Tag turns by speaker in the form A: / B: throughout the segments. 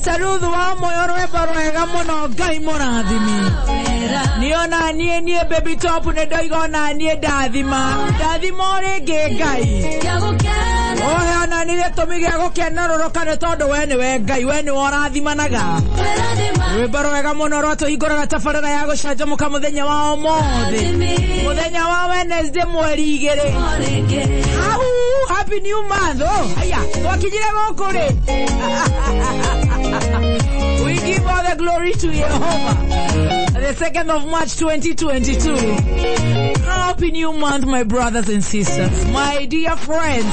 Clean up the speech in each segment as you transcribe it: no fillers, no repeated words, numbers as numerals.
A: Pastor Ruth wa moyo rwega muno Ngai mũrathimi. Niona nie baby top ne ndoigona nie ndathima rĩngĩ Ngai. Ona nire tũmige gũkenerũrũka nĩ tondũ we nĩwe Ngai, we nĩwe ũrathimanaga. Rwĩmbo rwega mũno rwatũhingũraga tabarĩra ya gũcanjamũka mũthenya wa ũmũthĩ, mũthenya wa Wednesday mweri 2. Happy new month. Aya twakinyire gũkũ rĩ. We give all the glory to Jehovah. The 2nd of March 2022. Happy new month, my brothers and sisters, my dear friends.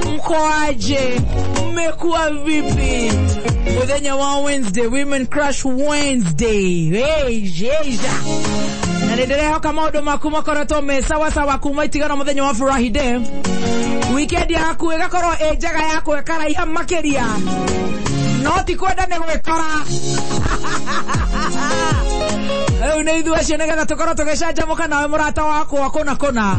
A: Mkoaje, mmekuwa vipi? Muthenya wa Wednesday, Women Crush Wednesday. Na nĩndĩrehoka kama maũndũ maku makoretwo me sawa kuma itigana muthenya wa Friday. Weekend yaku ĩgakorwo njega yaku ĩkaraiha makĩria. No ti kwenda nĩ gwĩkora. Nĩ ithuĩ acio nĩgetha tũkorwo tũgĩcanjamũka nawe mũrata wakwa kũna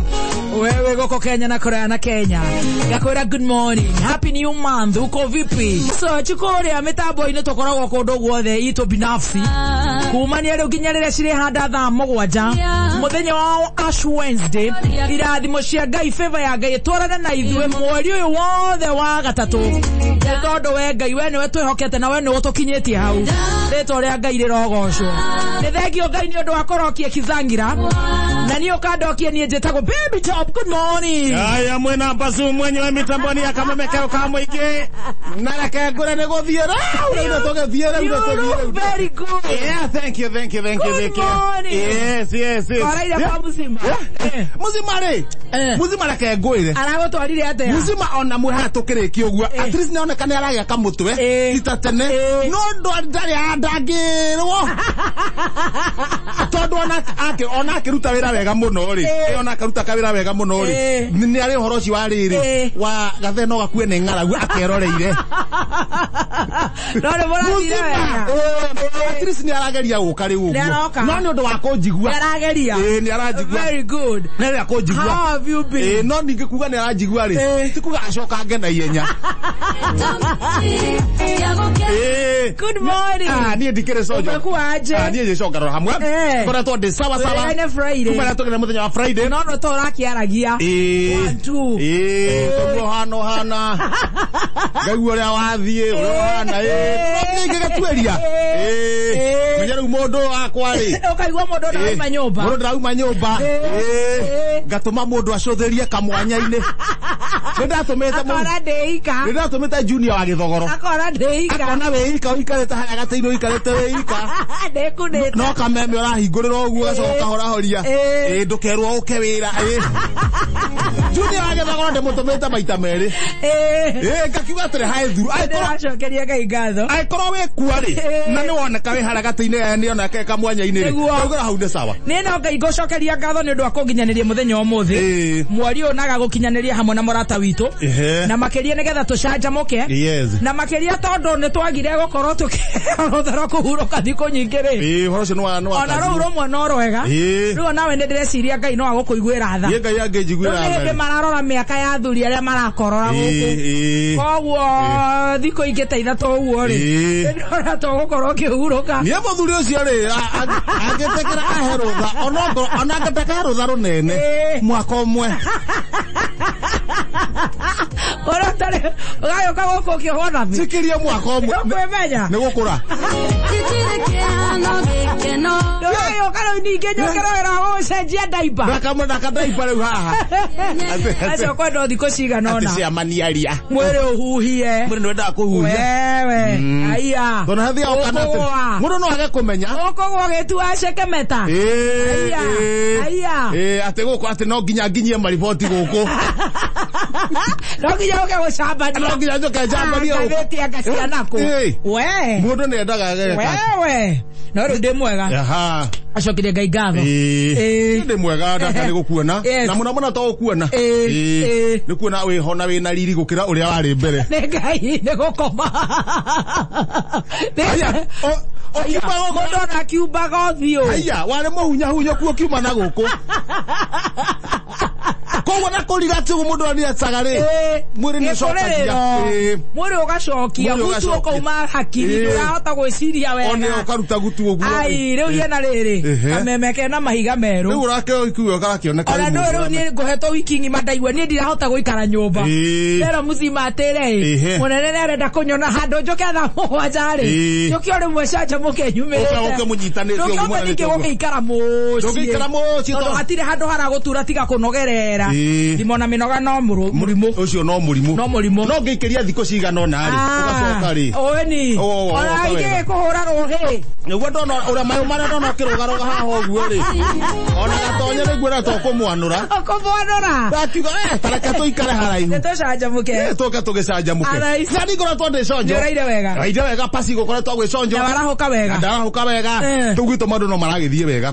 A: wewe gũkũ Kenya na kũraya na Kenya. Ngakwĩra good morning, happy new month, uko vipi? So chukũrĩa mĩtambo-inĩ tũkoragwo kũndũ guothe itũ binafsi kumania rĩu nginya rĩrĩa cirĩ handa thaa 7 mũthenya wa Ash Wednesday. Irathimo cia Ngai, favor ya Ngai twarana na ithuĩ mweri ũyũ wothe wa gatatũ, nĩ tondũ we Ngai we nĩwe twĩhokete na we nĩwe ũtũkinyĩtie hau. Rĩtwa rĩa Ngai rĩrogocwo. Nĩ thengio Ngai nĩ ũndũ wa kũrokia Kizangira na niĩ ũkandokia niĩ njĩtagwo Baby Top. Good morning.
B: Aya mwena basu mwenyewe mitamboni ya kamemekero ka mũingĩ na reke ngũre nĩ gũthiĩra ũrĩa tũgĩthiĩra
A: Very good.
B: Yeah, thank you.
A: Good morning.
B: Yes.
A: Waraira kwa muzima.
B: Muzima rĩ. Muzima reke ngũire.
A: Aragũtwarire atĩa?
B: Muzima ona mwĩha tũkĩrĩkia ũguo. At least nĩ onekana aragĩa kamũtwe. Tita tene. No ndarĩ andangĩrwo. Tondũ ona akĩruta wĩra wega mũno rĩ. Ona akaruta kawĩra wega mũno rĩ. Nĩ arĩ ũhoro ũcio wa rĩrĩ. Wa gatheno gakue nĩ ng'aragu akeroreire.
A: No nĩ mũrathire wega.
B: At least nĩ arageria gũka rĩu ũguo. No nĩ ũndũ wa kũnjigua.
A: Nĩ arageria.
B: Nĩ aranjigua.
A: Very good.
B: Nĩ arĩa kũnjigua.
A: How have you been?
B: No ningĩ kuga nĩ aranjigua rĩ. Ti kuga acoka ngena ihenya.
A: Good morning.
B: Niĩ ndikĩrĩ sojo.
A: Umekuaje?
B: Niĩ njĩcoka ro hamwe. Koretwo ndĩ sawa.
A: Wĩra-inĩ Friday.
B: Kuma tũgĩra mũthenya wa Friday.
A: No tũrakiaragia. 1 2.
B: Tũguo hana. Ngaigua ũrĩa wathiĩ, ũrĩa hana. Ngĩgatuĩria. Menya rĩu mũndũ akwa rĩ.
A: Ũkaigua mũndũ ndauma nyũmba.
B: Mũndũ ndauma nyũmba. Ngatũma mũndũ acũthĩrie kamwanya-inĩ. Nĩndatũmĩte
A: akora ndĩika.
B: Nĩndatũmĩte Junior wa Gĩthogoro. Akora
A: ndĩika.
B: Akona wĩika ũikarĩte harĩa gatĩ-inĩ ũikarĩte wĩika.
A: Ndĩkunĩte.
B: No kameme ũrahingũrĩra ũguo gacoka kahorahoria. Ndũkerwo ũke wĩra. Junior wa Gĩthogoro ndĩmũtũmĩte maita merĩ. Ngakiuga atĩrĩ hae thuru.
A: Ndĩracokeria Ngai ngatho.
B: Angĩkorwo wĩ kuo rĩ na nĩ woneka wĩ harĩa gatĩ-inĩ nĩ oneka kamwanya-inĩ rĩ. Ũgũra hau nĩ sawa.
A: Nĩ no Ngai ngũcokeria ngatho nĩ ũndũ wa kũnginyanĩria mũthenya ũmũthĩ. Mweri ũyũ naga gũkinyanĩria hamwe na mũrata witũ. Na makĩria nĩgetha tũcanjamũke. Na makĩria tondũ nĩ twagire gũkorwo tũkĩhũthĩra kũhurũka thikũ nyingĩ rĩ.
B: Ũhoro ũcio nĩ wa
A: ona rũu rũmwe no rwega. Rĩu nawe nĩ ndĩreciria Ngai no agũkũiguĩra tha.
B: Ngai angĩnjiguĩra tha.
A: Nĩ mararora mĩaka ya athuri arĩa marakorora gũkũ. Koguo thikũ ingĩ ta ithatũ ũguo rĩ. Nĩ tũgũkorwo ũkĩhurũka.
B: Niĩ mũthuri ũcio rĩ angĩtekera ahe rũtha ona angĩteka rũtha rũnene mwaka ũmwe.
A: Ũrotare ũgagĩũka gũkũ ũkĩhũa nathi.
B: Sikiria mwaka ũmwe.
A: Nĩũkwĩmenya.
B: Nĩ gũkũra.
A: Ũgagĩũka rĩu ningĩ nyũkĩra wĩra wa gũcenjia ndaipa.
B: Ndaka ndaipa rĩu haha.
A: Acio kwenda thikũ cigana ũna.
B: Atĩ cia maniaria.
A: Mwĩrĩ ũhuhie.
B: Mwĩrĩ nĩwendaga kũhuhia.
A: Wewe. Aya.
B: Tondũ hathiaga ũkana atĩ mũndũ no age kũmenya.
A: Ũkũgũa gĩtua cekemeta. Aya.
B: Atĩ gũkũ atĩ no nginya nginyie mariboti gũkũ.
A: No nginya ũke gũcambania.
B: No nginya njoke njambanie.
A: Ngathĩti anga ciana kũ. We.
B: Mũndũ nĩ endaga ageka.
A: Wewe. No rĩu ndĩ mwega.
B: Aha.
A: Acokire Ngai ngatho.
B: Ndĩ mwega ndaka nĩ gũkuona. Na mũno to gũkuona. Nĩ kuona wĩho na wĩna riri gũkĩra ũrĩa warĩ mbere.
A: Nĩ Ngai nĩ gũkoma. Mũndũ ona kiumbaga ũthiũ.
B: Aya warĩ mũhunyahunya kuo kiuma na gũkũ. Koguo na kũriga atĩ mũndũ nĩ atagare mwĩrĩ nĩ cokagia
A: mwĩrĩ ũgacokia gutu ũkauma hakiri ndũrahota gwĩciria wega
B: one ũkaruta gutu ũguo
A: ai rĩu yena rĩrĩ kameme kena mahiga merũ
B: rĩu ũrakeo ikuo gakĩoneka
A: ona rĩu niĩ ngũhetwo wiki ng'ima ndaigua niĩ ndirahota gũikara nyũmba rero mũcima atĩre mũnene nĩ arenda kũnyona handũ njoke thaa mũgwanja rĩ njoke o rĩmwe canjamũke nyumĩrĩte njoke gũgĩikara mũciĩ tondũ hatirĩ handũ haragũtura tiga kũnogerera ndimona mĩnoga no mũrimũ
B: ũcio no mũrimũ no ngĩikĩria thikũ cigana ona rĩ ũgacoka rĩ
A: oni ona ingĩ kũhũra rũhĩ
B: nĩguo ndona ũrĩa mayo marĩa ndona kĩrũgarũga haha ũguo rĩ ona gatonye nĩguo na tũkũmwanũra ndakiuga tareka tũikare haraihu
A: nĩtũcanjamũke
B: tũke tũgĩcanjamũke na nĩngorwo ndĩconjo
A: nĩũraire wega
B: pasi gũkoretwo gwĩconjo
A: ndarahũka wega
B: tũu gwitũ maũndũ no maragĩthiĩ wega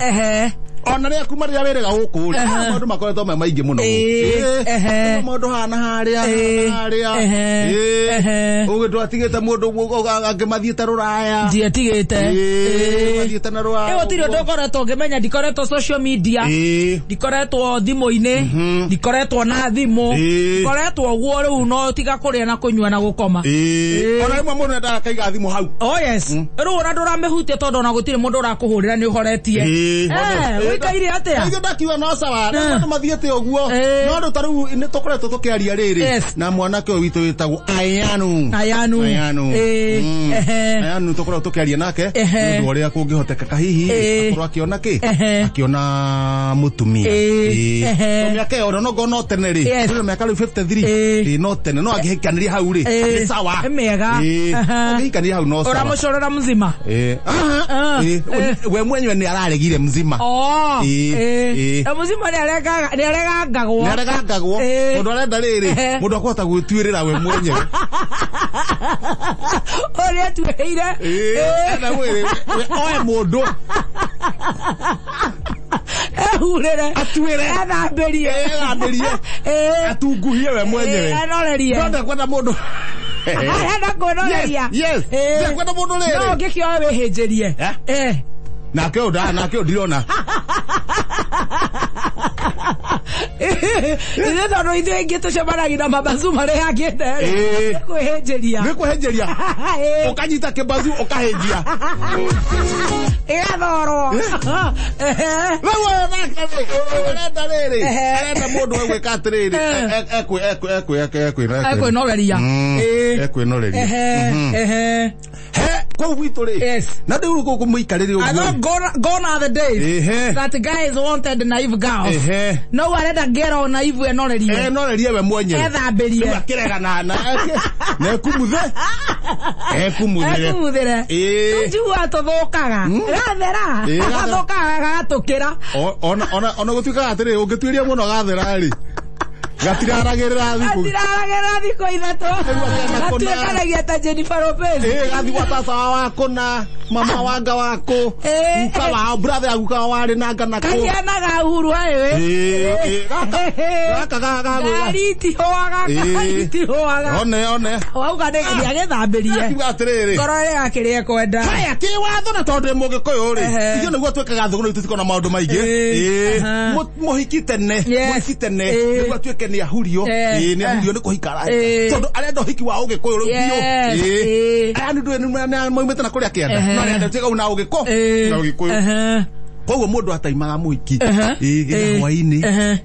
B: ona rĩa kuma rĩa wĩrĩga gũkũ rĩ maũndũ makoretwo me maingĩ mũno maũndũ hana harĩa ũgĩtwo atigĩte mũndũ angĩmathiĩte rũraya ndiatigĩte na rũraya
A: gũtirĩ ũndũ ũkoretwo ngĩmenya ndikoretwo social media ndikoretwo thimũ-inĩ ndikoretwo na thimũ ndikoretwo guo rĩu no tiga kũrĩa na kũnyua na gũkoma
B: ona rĩmwe mũndũ nĩendaga akaiga thimũ hau
A: rĩu ona ndũramĩhutia tondũ ona gũtirĩ mũndũ ũrakũhũrĩra nĩ ũhoretie kaire atia
B: ndio ndakiwa no sawa ndio mathiete uguo no ndo taru ni tukoretwo tukiaria riri na mwanake o witu witagwo ayanu tukoretwo tukiaria nake ndio uria kungihoteka hihi akorwo akiona ki akiona mutumia miaka yo no go no tene ri ndio miaka 53 no tene no agihikaniria hau ri ni sawa
A: mega
B: agihikaniria hau no sawa
A: uramucorora mzima
B: we mwenyewe ni araregire mzima
A: muzima nĩaregangagwo
B: mũndũ arenda rĩrĩ mũndũ akũhota gwĩtuĩrĩra we mwenyewe
A: ũrĩa tuĩrĩire
B: ena mwĩrĩ oe mũndũ
A: ehurĩre
B: atuĩre
A: ethambĩrie
B: atunguhie we mwenyewe
A: enorerie
B: kwenda mũndũ
A: arenda kwĩnoreria
B: kwenda mũndũ rĩrĩ
A: no ngĩkĩoe wĩhĩnjĩrie
B: nake ndirona
A: Ile ndo ithuĩ ingĩ tũcemanagia na mabazu marĩa angĩte
B: nĩkwĩhĩnjĩria ũkanyita kĩbazu ũkahĩnjia
A: ĩgathorwo
B: arenda rĩrĩ arenda mũndũ we gwĩka atĩrĩrĩ
A: ekwĩnogeria
B: kũu gwitũ rĩ na ndĩu gũkũ mũikarĩre ũguo
A: gone are the days that guys wanted naive girls no arenda ngero naive enorerie
B: we mwenyewe
A: ethambĩrie
B: akĩregana na ekumuthere
A: tũnjigua tũthũkaga gathũkaga gagatũkĩra
B: ona gũtuĩkaga atĩrĩ ũngĩtuĩria mũno gathera rĩ gatiraragĩrĩra
A: thikũ ithatũ gatuĩkanagia ta Jennifer Lopez
B: gathi gwatasa wako na mama wanga wako uka wao brother aguka warĩ na ngana kũ
A: kagianaga uhuru ayo garitihoaga
B: one
A: wauga nĩagĩthambĩrie ngoro ĩrĩa yakĩrĩa kwenda
B: haya kĩwatho na tondũ mũgĩkũyũ rĩ ithuĩ nĩguo twĩkaga thũgũrũ tũtikona maũndũ maingĩ mũhiki tene nĩguo tuĩke nĩ ahurio nĩ kũhikara tondũ arenda ũhiki wa ũgĩkũyũ rĩu biũ aya nĩ ndũĩ maumĩte na kũrĩa kĩenda no arenda tĩga na ũgĩkũyũ koguo mũndũ ataimaga mũhiki hwainĩ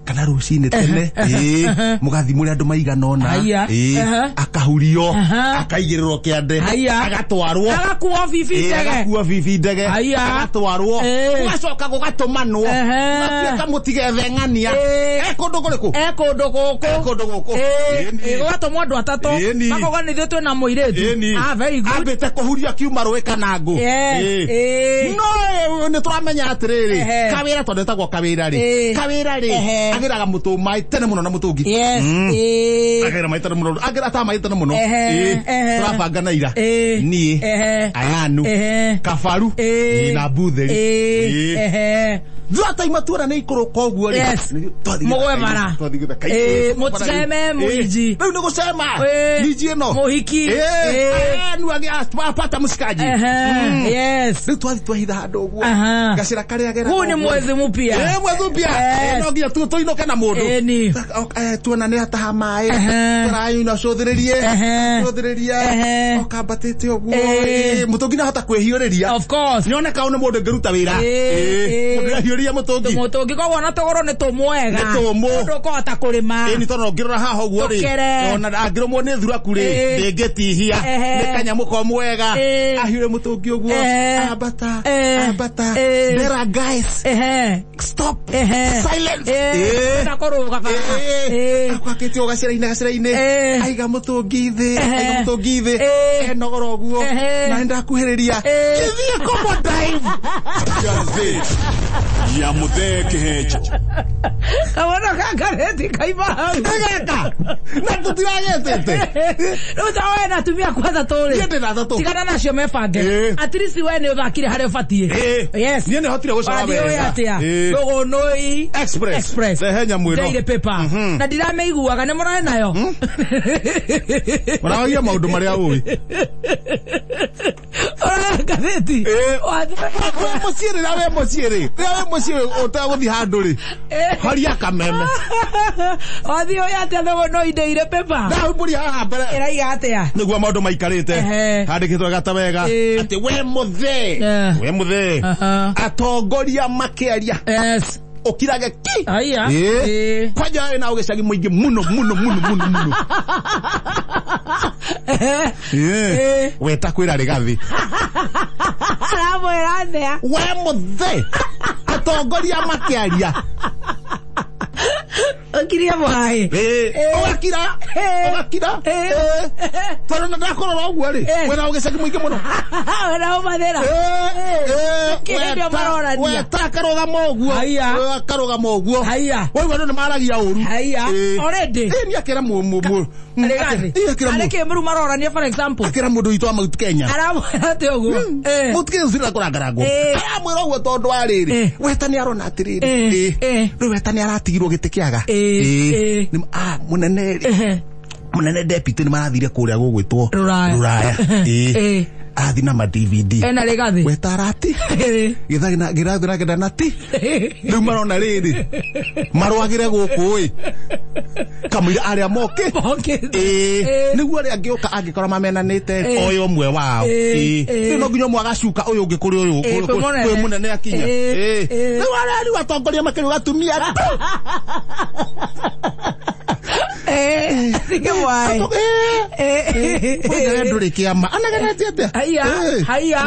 B: kana rũcinĩ tene mũgathi mũrĩ andũ maigana ũna akahurio akaigĩrĩrwo kĩande agatwarwo
A: agakuo
B: bibi ndege agatwarwo ũgacoka gũgatũmanwo ũgatuĩka mũtigetheng'ania kũndũ kũrĩkũ kũndũ gũkũ
A: gũgatũmwo andũ atatũ makoga nĩ ithuĩ twĩna mũirĩtu
B: ambĩte kũhuria kiuma rũĩ kana ngũ no nĩ tũramenya atĩ kawĩra tondũ etagwo kawĩra rĩ agĩraga mũtũ maĩ tene mũno na mũtũngi agĩra maĩ tene mũno agĩra ta maĩ tene mũno tũrabanga na ira niĩ ayanu kabaru na mbutheri Zota imatura ne ikoro koguo ri.
A: Mugwe mara. Mutseme muiji.
B: Riu ni gusema. Niji ino.
A: Muhiki.
B: Nu agi apata musikaji.
A: Yes.
B: Riu twahitha handu guo. Gacira karia gera.
A: Huu ni mwezi mpya.
B: Mwezi mpya. No nginya tuinoke na mundu. Tuonane ataha mai. Turayu na cothiririe. Okambatite oguo. Mutungi na hota kwehiuriria.
A: Of course.
B: Nioneka une mundu ngiruta wira. Hiuria mutungi.
A: Mutungi koguo na togoro ni tumwega.
B: Ni tumu.
A: Mundu kohota kurima.
B: Ni tono ngirora haha uguo ri. Ona angirumwo ni thuraku ri. Ndingitihia. Ni kanyamu ko mwega. Ahiure mutungi uguo. Ambata. There are guys. Stop. Silence.
A: Na koruga baba.
B: Akwakitio gacira-ine. Aiga mutungi thi. Enogoro guo. Na ndakuhiriria. Kithie komo dive. Gaze. Ya mutheke hecho.
A: Kawana kakareti kaima.
B: Ngaka. Na tutiragete.
A: Ruta wena tumia kwanza tole.
B: Yende na tatu.
A: Tigana nacio mebange. At least wene uthakire hare ubatie. Yes.
B: Niene hotire gucora wega.
A: Logo noi Express.
B: Henya mwiro.
A: Daily paper. Na ndirameiguaga ne murane nayo.
B: Maragia maundu maria ui.
A: Gazeti.
B: We musiere. Otaguthi handu ri. Horia kameme.
A: Wathi oya atia thogo no ideire pepa.
B: Na mburi haha mbere.
A: Iraiga atia.
B: Niguo maundu maikarite. Handikitwe gata wega. Ati we muthe. Atongoria makiaria.
A: Yes.
B: Okirage ki.
A: Aya.
B: Kwaja na ugecagi muingi muno. Weta kwira rigathi.
A: Aramwira atia.
B: We muthe. Atongoria makiaria.
A: Okiria mwai.
B: Ogakira. Twana ndakorora uguo ri. Wena ugecagi muingi muno.
A: Wena umathira. Kirendio marorania.
B: Weta karogama uguo. Karogama uguo. Wewe ndo maragia uru.
A: Already.
B: Ni akira mu.
A: Areke muru marorania for example.
B: Akira mundu itwa Mount Kenya.
A: Aramwira ati uguo.
B: Mount Kenya zira kurangarago. Aramwira uguo tondu ariri. Weta ni arona atiriri. Weta ni aratigirwo giti kiaga. Munene deputy ni marathire kuria gugwitwo Ruraya. Athi na ma DVD.
A: Ena legathi.
B: Wetarati. Girathira nati. Riu marona riri. Marwagire guku ri. Kamira aria moke. Niguo ri angioka angikora mamenanite oyo mwe wao. No nginya mwagacuka uyu ungi kuri uyu. Kwe munene akinya. Riu ari watongoria makiru gatumia.
A: Sige wai.
B: Nduri kiama. Anagerete atia.
A: Haya.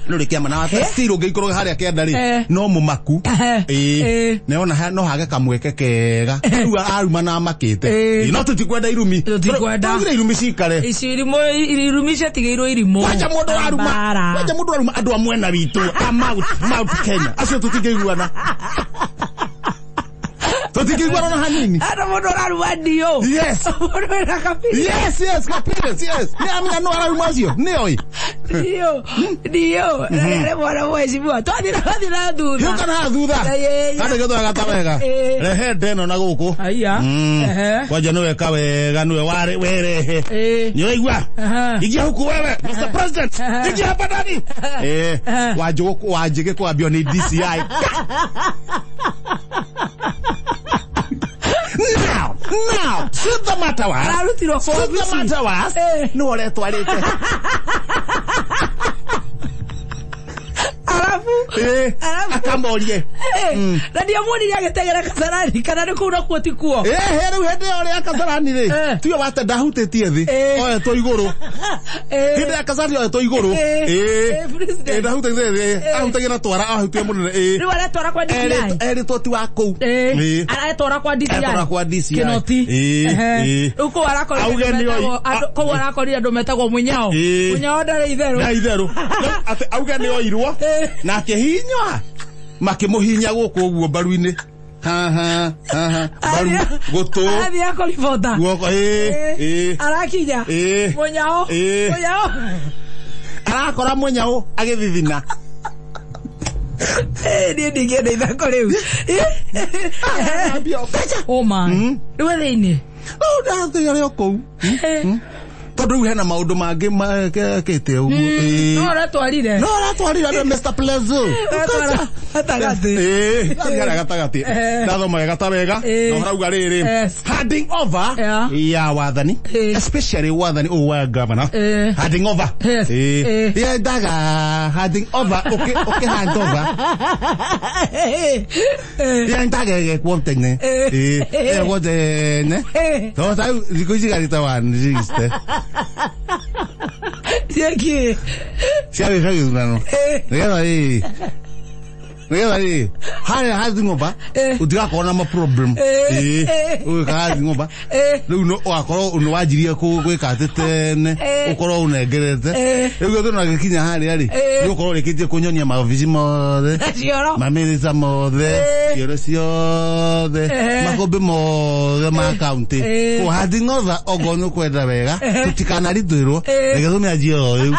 B: Nduri kiama na stiro ngikoro haria kenda ri. No mumaku. Neona no hage kamweke kega. Riu aruma na makite. No tutikwenda irumi. Tutikwenda irumi cikare.
A: Irumi ciatigeirwo irimo.
B: Wacha mundu aruma andu amwena witu. Mount Kenya. Acio tutigiguana. Tutikiguana na hanini.
A: Ana mundu araruma ndio.
B: Yes. Yes, kapires, yes. Ni amina no araruma acio. Ni oi. Ndio.
A: Nere mwana mheshimiwa. Twathira thutha.
B: Yuka na thutha. Kande gitwa gata wega. Rehe ndeno na guku.
A: Aya.
B: Kwaja no weka wega niwe ware werehe. Ni waigua. Igia huku wewe, Mr. President. Igia hapa ndani. Wajige kwambio ni DCI. Now, shoot the matter was. No, let's do it. Akamorie.
A: Na ndio mwoni yagetegera Kasarani kana ni kuna kuo tikuo.
B: Riu hende ore ya Kasarani ri. Tuyo wate ndahutetie thi. Oye to iguru. Hende ya Kasarani oye to iguru. Ndahutetie thi. Ahutagira twara ahutie munene.
A: Riu ara twara kwa DCI.
B: Eri to ti wa kou.
A: Ara twara kwa DCI.
B: Twara kwa DCI.
A: Kinoti. Uko arako. Ko arako ri andu metagwo munyao. Munyao ndare itheru.
B: Na itheru. Ati auga ni oirwo. Na kehinywa makimuhinya guku guo baru-ini baru gutu
A: athi akoribota
B: guoko
A: arakinya munyao arakora munyao agithithina Ni ngenda ithako riu. Oh man. Riwe thini.
B: Oh, ndathia rio kou. Tondu riu hena maundu mangi makete uguo.
A: No ratwarire.
B: No ratwarire Mr. Plezo.
A: Atagati.
B: Ngara gatagati. Ndathoma wega ta wega. No rauga riri. Handing over ya wathani, especially wathani wa governor. Handing over. Ya daga handing over. Okay hand over. Ya daga ke kwotene. What ne? No sai likuji garita wan jiste.
A: Siaki.
B: Siaki nano. Nega aí. Handing over. Udiga kona ma problem. Handing over. No akoro unwajirie ko gwika tetene. Ukoro unegerete. Ego tuna gikinya hari ari. Ukoro rekije kunyonia mavizi mothe. Mamereza mothe. Yorosio de. Makobe mothe ma county. Ko handing over ogono kwenda wega. Tutikana ritwiro. Ego tuna ajio.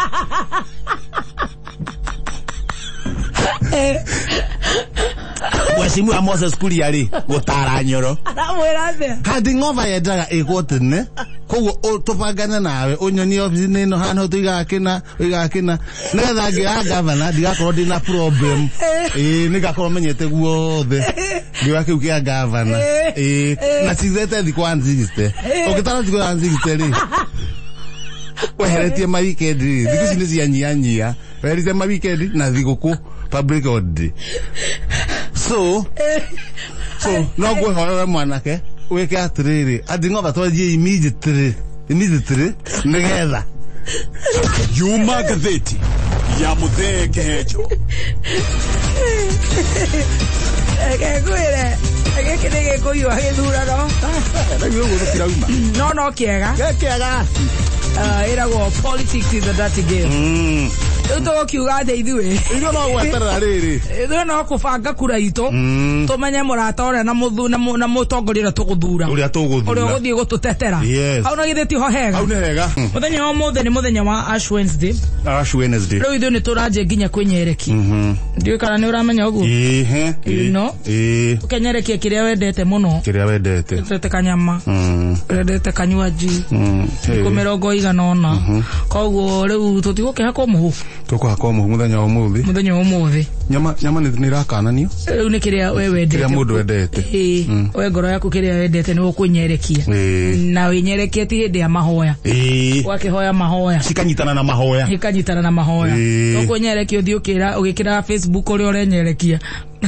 B: Wesimu ya Moses kuri yari gutara nyoro. Handing over yedaga egotene. Kogo topagana nawe onyoni office nino hano tuigakina. Netha ngia governor digakorwo dina problem. Nigakorwo menyete guothe. Ngiwake ukia governor. Na sizete dikwanzigiste. Okitara dikwanzigiste ri. Weheretie ma weekend. Dikusi nisi anyanyia. Weheretie ma weekend na thiguku public holiday. So no go hora mwanake weke atriri adingo batwaje immediately negetha Juma gazeti ya mutheke hecho
A: Kwire kidege kuyu agithura no kiega iragwo politics is a dirty game. Uto kiuga ndeithwe
B: iyo no gweterera riri
A: ithu no kubanga kura itu tumenye murata ore na mutongorira tuguthura uria guthie gututetera au no githeti ho hega
B: au ne hega
A: muthenya wa muthe ni muthenya wa Ash Wednesday riu ithu ni turaje nginya kwinyereki ndio kana ni uramenya uguo no ukenyerekia kiria wendete muno wendete kanyama wendete kanywaji kumirongo iganona koguo riu tutigukehako muhu
B: tukwako muthenya wa umuthi nyama ni rakananio
A: riu ni kiria we wendete
B: kiria mundu wendete
A: we ngoro yaku kiria wendete ni ukunyerekia na winyerekia ti hindi ya mahoya wakihoya mahoya
B: ikanyitana na mahoya
A: ukunyerekia uthii ugikira Facebook uri urenyerekia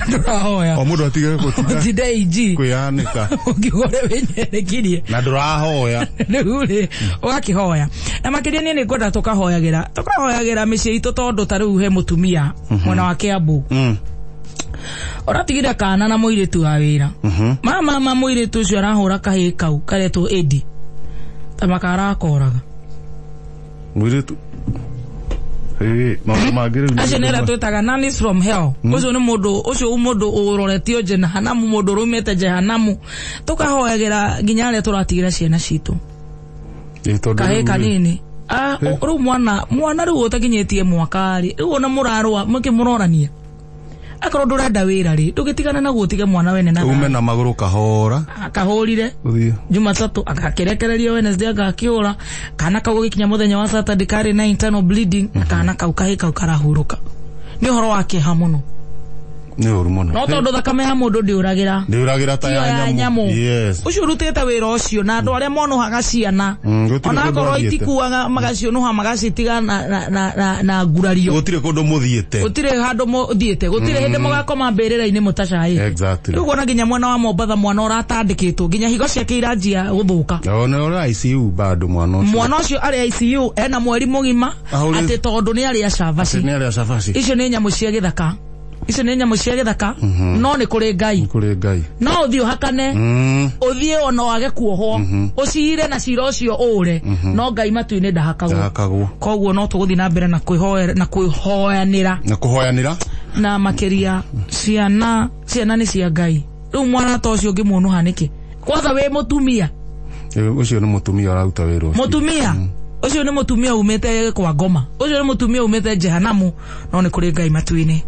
A: ndurahoya
B: o mundu atigere
A: gutinda iji
B: kwianika
A: ngigore wenyerekirie
B: na ndurahoya
A: riu ugakihoya na makiria ni ngwenda tukahoyagira micii itu tondu tariu he mutumia mwana wa Kiambu oratigire kana na muiritu wa wira mama muiritu ucio arahura kahi kau karetwo Edi tamakara akoraga
B: muiritu
A: acio nera twitaga nannies from hell ucio ni mundu uroretio jehanamu mundu rumete jehanamu tukahoyagira nginya aria turatigira ciana citu kahe kanini ru mwana ru utakinyetie mwakari ru ona murarwa mukimurorania akoro ndurenda wira ri ndugitigana na gutige mwana wene na
B: ume na maguru
A: kahorire Jumatatu akakirekererio Wednesday agakiura kana kau gikinya muthenya wa Saturday kari na internal bleeding kana kau kahika ukarahuruka ni horo wake ha muno
B: ni uru muno
A: no tondu thakame ha mundu ndiuragira
B: ta ya nyamu
A: ucio rutete wira ucio na andu aria monuhaga ciana ona korwo itikuaga magacionuha magacitiga na ngurario
B: gutire kundu muthiete
A: gutire handu muthiete gutire hindi mugakoma mbirira-ini mutacai riu ona nginya mwana wa Mombatha mwana uratandikitwo nginya higo ciake iranjia guthuka
B: ona ora ICU bado mwana
A: ucio ari ICU ena mweri mugima ati tondu ni ari acabaci icio ni nyamu cia githaka icio ni nyamu cia githaka no ni kuri Ngai no uthio hakane uthie ona wage kuohwo ucire na cira ucio ure no Ngai matu-ini ndahakagwo koguo no tuguthi na mbere na kuhoyanira na makiria ciana ni cia Ngai riu mwana ta ucio ngimunuha niki kwanza we mutumia
B: ucio ni mutumia araruta wira
A: mutumia ucio ni mutumia umete kwa ngoma ucio ni mutumia umete jehanamu no ni kuri Ngai matu-ini